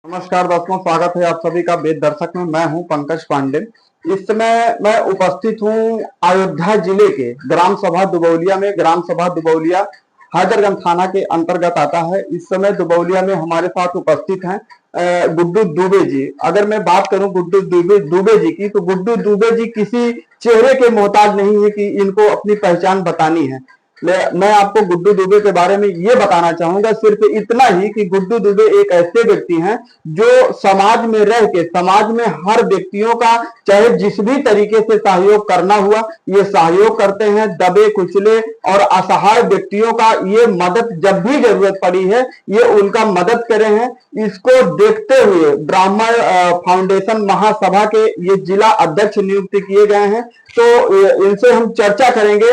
नमस्कार दोस्तों, स्वागत है आप सभी का वेद दर्शक में। मैं हूं पंकज पांडे। इस समय मैं उपस्थित हूं अयोध्या जिले के ग्राम सभा दुबौलिया में। ग्राम सभा दुबौलिया हैदरगंज थाना के अंतर्गत आता है। इस समय दुबौलिया में हमारे साथ उपस्थित हैं गुड्डू दुबे जी। अगर मैं बात करूं गुड्डू दुबे जी की, तो गुड्डू दुबे जी किसी चेहरे के मोहताज नहीं है कि इनको अपनी पहचान बतानी है। मैं आपको गुड्डू दुबे के बारे में ये बताना चाहूंगा, सिर्फ इतना ही कि गुड्डू दुबे एक ऐसे व्यक्ति हैं जो समाज में रह के समाज में हर व्यक्तियों का चाहे जिस भी तरीके से सहयोग करना हुआ ये सहयोग करते हैं। दबे कुचले और असहाय व्यक्तियों का ये मदद जब भी जरूरत पड़ी है ये उनका मदद करे हैं। इसको देखते हुए ब्राह्मण फाउंडेशन महासभा के ये जिला अध्यक्ष नियुक्त किए गए हैं। तो इनसे हम चर्चा करेंगे।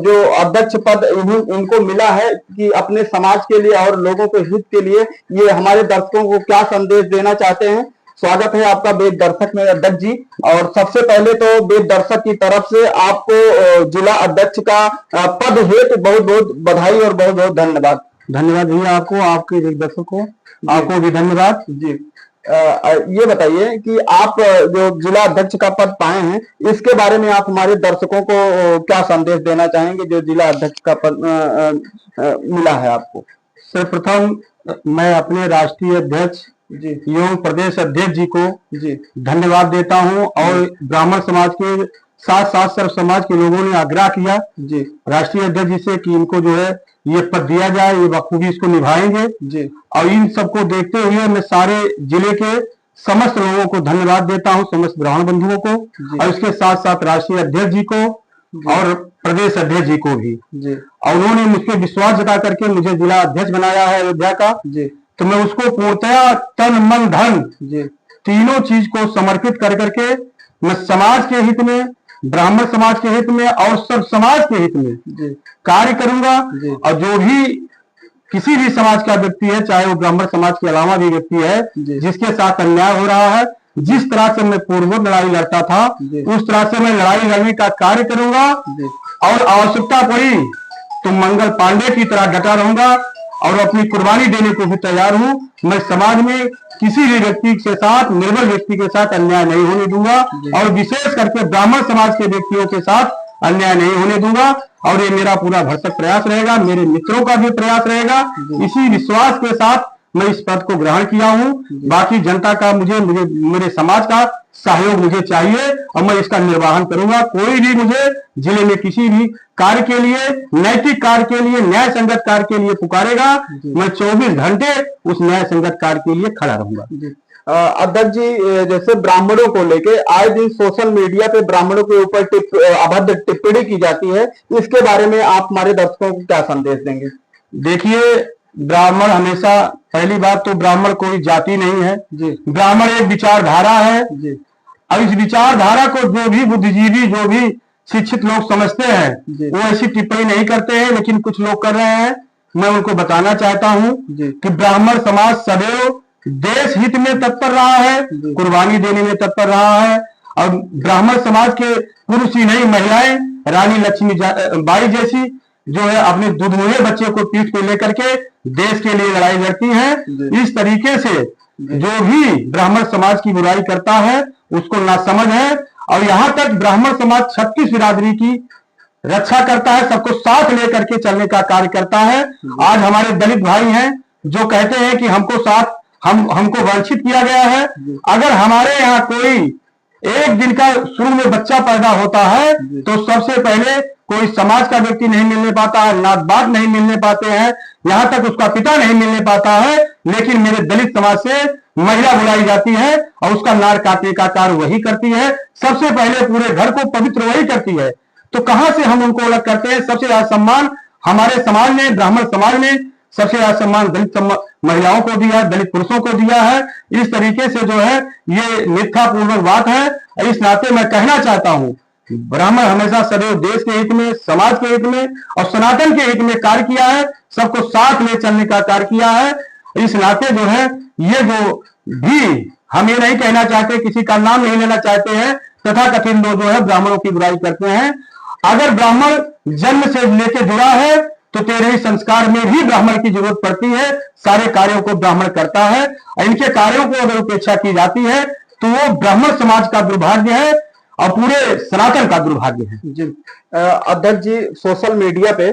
जो अध्यक्ष पद इनको मिला है कि अपने समाज के लिए और लोगों के हित के लिए ये हमारे दर्शकों को क्या संदेश देना चाहते हैं। स्वागत है आपका वेद दर्शक में अध्यक्ष जी। और सबसे पहले तो वेद दर्शक की तरफ से आपको जिला अध्यक्ष का पद हेतु बहुत बहुत बधाई और बहुत बहुत धन्यवाद। धन्यवाद भैया आपको, आपके वेद दर्शक को आपको भी धन्यवाद जी। ये बताइए कि आप जो जिला अध्यक्ष का पद पाए हैं इसके बारे में आप हमारे दर्शकों को क्या संदेश देना चाहेंगे जो जिला अध्यक्ष का पद मिला है आपको। सर्वप्रथम मैं अपने राष्ट्रीय अध्यक्ष जी एवं प्रदेश अध्यक्ष जी को जी धन्यवाद देता हूं। और ब्राह्मण समाज के साथ साथ सर्व समाज के लोगों ने आग्रह किया जी राष्ट्रीय अध्यक्ष जी से कि इनको जो है ये पद दिया जाए, ये बखूबी इसको निभाएंगे जी। और इन सबको देखते हुए मैं सारे जिले के समस्त लोगों को धन्यवाद देता हूं, समस्त ब्राह्मण बंधुओं को और इसके साथ साथ राष्ट्रीय अध्यक्ष जी को और प्रदेश अध्यक्ष जी को भी जी। और उन्होंने मुझ पर विश्वास जता करके मुझे जिला अध्यक्ष बनाया है अयोध्या का जी। तो मैं उसको पूर्णतया तन मन धन जी तीनों चीज को समर्पित कर करके मैं समाज के हित में, ब्राह्मण समाज के हित में और सब समाज के हित में कार्य करूंगा। और जो भी किसी भी समाज का व्यक्ति है, चाहे वो ब्राह्मण समाज के अलावा भी व्यक्ति है, जिसके साथ अन्याय हो रहा है, जिस तरह से मैं पूर्व लड़ाई लड़ता था उस तरह से मैं लड़ाई लड़ने का कार्य करूंगा। और आवश्यकता पड़ी तो मंगल पांडे की तरह डटा रहूंगा और अपनी कुर्बानी देने को भी तैयार हूं। मैं समाज में किसी भी व्यक्ति के साथ, निर्बल व्यक्ति के साथ अन्याय नहीं होने दूंगा और विशेष करके ब्राह्मण समाज के व्यक्तियों के साथ अन्याय नहीं होने दूंगा। और ये मेरा पूरा भरसक प्रयास रहेगा, मेरे मित्रों का भी प्रयास रहेगा। इसी विश्वास के साथ मैं इस पद को ग्रहण किया हूं। बाकी जनता का मुझे मेरे समाज का सहयोग मुझे चाहिए और मैं इसका निर्वहन करूंगा। कोई भी मुझे जिले में किसी भी कार्य के लिए, नैतिक कार्य के लिए, न्याय संगत कार्य के लिए पुकारेगा, मैं 24 घंटे उस न्याय संगत कार्य के लिए खड़ा रहूंगा। अध्यक्ष जी, जैसे ब्राह्मणों को लेके आए दिन सोशल मीडिया पे ब्राह्मणों के ऊपर अभद्र टिप्पणी की जाती है, इसके बारे में आप हमारे दर्शकों को क्या संदेश देंगे। देखिए, ब्राह्मण हमेशा, पहली बात तो ब्राह्मण कोई जाति नहीं है जी। ब्राह्मण एक विचारधारा है जी। और इस विचारधारा को जो भी बुद्धिजीवी, जो भी शिक्षित लोग समझते हैं वो ऐसी टिप्पणी नहीं करते हैं, लेकिन कुछ लोग कर रहे हैं। मैं उनको बताना चाहता हूं कि ब्राह्मण समाज सदैव देश हित में तत्पर रहा है, कुर्बानी देने में तत्पर रहा है। और ब्राह्मण समाज के पुरुष ही नहीं, महिलाएं रानी लक्ष्मी बाई जैसी जो है अपने दुधमुहे बच्चे को पीठ पे लेकर के देश के लिए लड़ाई लड़ती हैं। इस तरीके से जो भी ब्राह्मण समाज की बुराई करता है उसको नासमझ है। और यहाँ तक ब्राह्मण समाज 36 बिरादरी की रक्षा करता है, सबको साथ लेकर के चलने का कार्य करता है। आज हमारे दलित भाई हैं जो कहते हैं कि हमको वंचित किया गया है। अगर हमारे यहाँ कोई एक दिन का शुरू में बच्चा पैदा होता है तो सबसे पहले कोई समाज का व्यक्ति नहीं मिलने पाता है, नात बात नहीं मिलने पाते हैं, यहाँ तक उसका पिता नहीं मिलने पाता है। लेकिन मेरे दलित समाज से महिला बुलाई जाती है और उसका नार काटने का कार्य वही करती है। सबसे पहले पूरे घर को पवित्र वही करती है। तो कहां से हम उनको अलग करते हैं। सबसे ज्यादा सम्मान हमारे समाज ने, ब्राह्मण समाज ने सबसे ज्यादा सम्मान दलित महिलाओं को दिया है, दलित पुरुषों को दिया है। इस तरीके से जो है ये मिथ्यापूर्वक बात है। इस नाते मैं कहना चाहता हूं, ब्राह्मण हमेशा सदैव देश के हित में, समाज के हित में और सनातन के हित में कार्य किया है, सबको साथ ले चलने का कार्य किया है। इस नाते जो है ये जो भी हम ये नहीं कहना चाहते, किसी का नाम नहीं लेना चाहते हैं, तथा कथित लोग जो है ब्राह्मणों की बुराई करते हैं। अगर ब्राह्मण जन्म से लेकर जुड़ा है तो तेरे ही संस्कार में भी ब्राह्मण की जरूरत पड़ती है। सारे कार्यों को ब्राह्मण करता है और इनके कार्यों को अगर उपेक्षा की जाती है तो वो ब्राह्मण समाज का दुर्भाग्य है और पूरे सनातन का दुर्भाग्य है। जी अध्यक्ष जी, सोशल मीडिया पे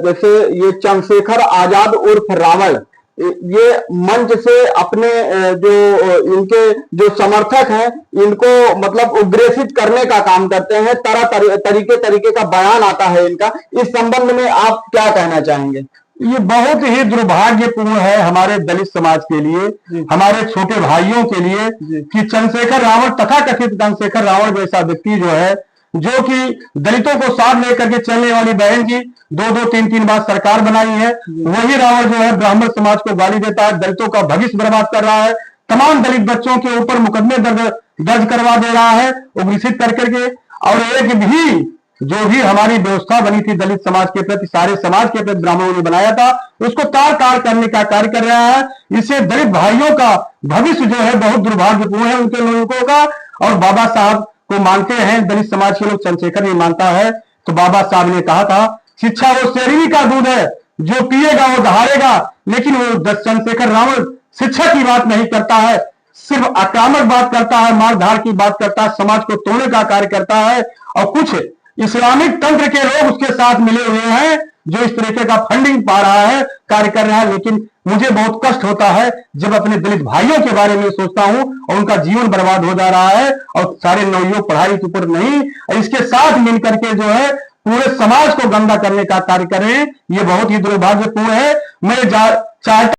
जैसे ये चंद्रशेखर आजाद उर्फ रावण ये मंच से अपने जो इनके जो समर्थक हैं इनको मतलब उग्रेसित करने का काम करते हैं। तरीके का बयान आता है इनका। इस संबंध में आप क्या कहना चाहेंगे? ये बहुत ही दुर्भाग्यपूर्ण है हमारे दलित समाज के लिए, हमारे छोटे भाइयों के लिए कि चंद्रशेखर रावण, तथाकथित चंद्रशेखर रावण जैसा व्यक्ति जो है, जो कि दलितों को साथ लेकर के चलने वाली बहन की 2-2, 3-3 बार सरकार बनाई है, वही रावण जो है ब्राह्मण समाज को गाली देता है, दलितों का भविष्य बर्बाद कर रहा है, तमाम दलित बच्चों के ऊपर मुकदमे दर्ज करवा दे रहा है उग्रसित कर करके। और एक भी जो भी हमारी व्यवस्था बनी थी दलित समाज के प्रति, सारे समाज के प्रति ब्राह्मणों ने बनाया था, उसको तार करने का कार्य कर रहा है। इससे दलित भाइयों का भविष्य जो है बहुत दुर्भाग्यपूर्ण है उनके लोगों का। और बाबा साहब को मानते हैं दलित समाज के लोग, चंद्रशेखर नहीं मानता है। तो बाबा साहब ने कहा था शिक्षा वो शेरनी का दूध है, जो पिएगा वो दहाड़ेगा। लेकिन वो चंद्रशेखर रावण शिक्षा की बात नहीं करता है, सिर्फ आक्रामक बात करता है, मारधाड़ की बात करता है, समाज को तोड़ने का कार्य करता है। और कुछ इस्लामिक तंत्र के लोग उसके साथ मिले हुए हैं जो इस तरीके का फंडिंग पा रहा है, कार्य कर रहा है। लेकिन मुझे बहुत कष्ट होता है जब अपने दलित भाइयों के बारे में सोचता हूं और उनका जीवन बर्बाद हो जा रहा है और सारे नवयुवक पढ़ाई के ऊपर नहीं, इसके साथ मिलकर के जो है पूरे समाज को गंदा करने का कार्य कर रहे हैं। ये बहुत ही दुर्भाग्यपूर्ण है। मैं चाहता